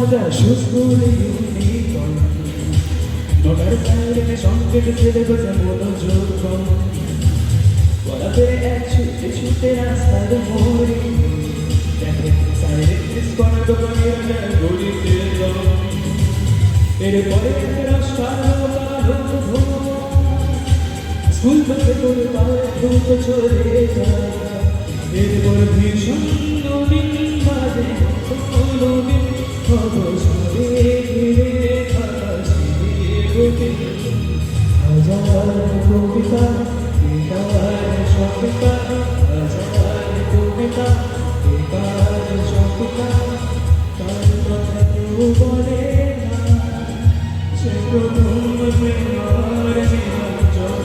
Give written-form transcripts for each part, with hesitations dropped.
সাদা সুস্কুলে ইউনিফর্ম নটার সাইরেনে সংকেত ছেড়ে বসে মনোযোগ কম পড়াতে এক ছুটে ছুটে রাস্তার মোড়ে দেখে সাইরেন মিস করা দোকানের গড়িতে এরপরে রাস্তার কালো স্কুল থেকে করে পায়ে দ্রুত চলে যায় এরপর ভীষণ নবীন বাজে নবীন অবসরে ঘিরে থাকা স্মৃতি হাজার কবিতা বেকার সবিতা হাজার কবিতা বেকার সবিতা তার কথা কেউ বলে না সে প্রথম প্রেমার নিরঞ্জন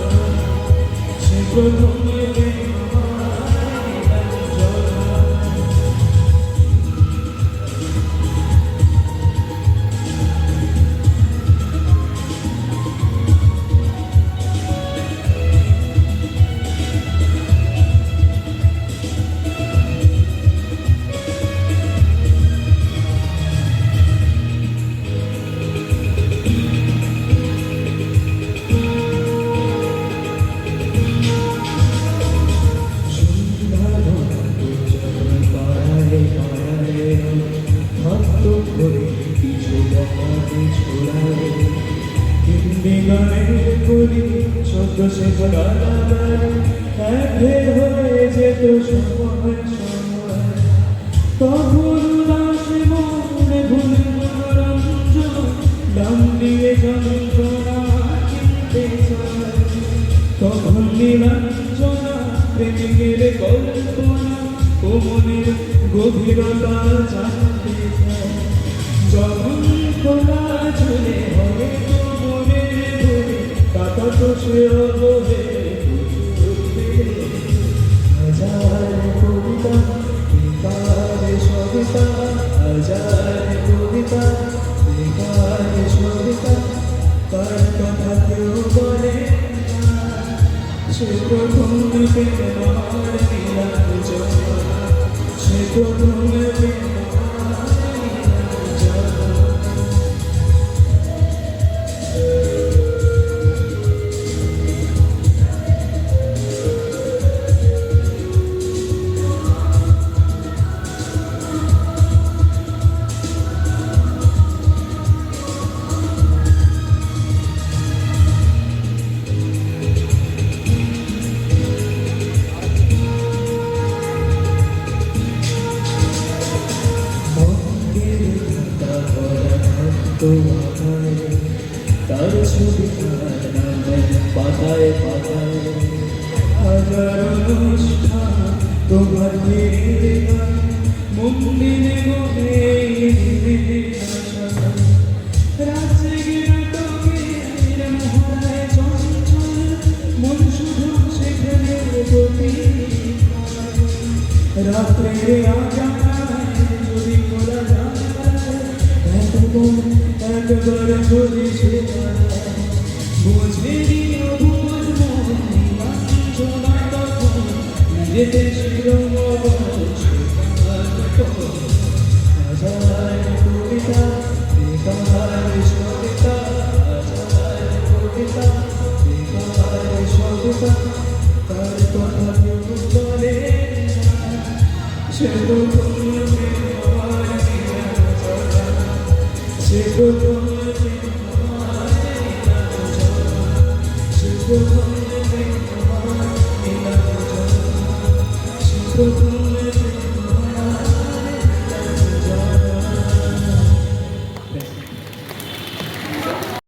সে প্রথম সে হয়ে যেত সময় সময় তখন দাসে মনে ভুলে মনোরঞ্জন দাম দিয়ে যন্ত্রণা কিনতে চায় তখন নীলাঞ্জনা প্রেমিকের কল্পনা ও মনের গভীরতা জানতে চায় যখন খোলা চলে হবে তো মনের ধরে কাটা তো সে অবহে হাজার কবিতা বেকার সবিতা হাজার কবিতা বেকার সবিতা তার কথা কেউ বলে না সে প্রথম প্রেমার নীলাঞ্জন সে প্রথম তার ছবি পাতায় পাতায় হাজার অনুষ্ঠান তোমার মন্দিরে মনে রাত্রে নাটকে মহড়ায় চঞ্চল মন শুধু সেখানে রাত্রে যদি করা যায় একবার যদি সে বুঝে দিও বুঝবো নিরঞ্জনা তখন নিজেদের শিরম হাজার কবিতা বেকার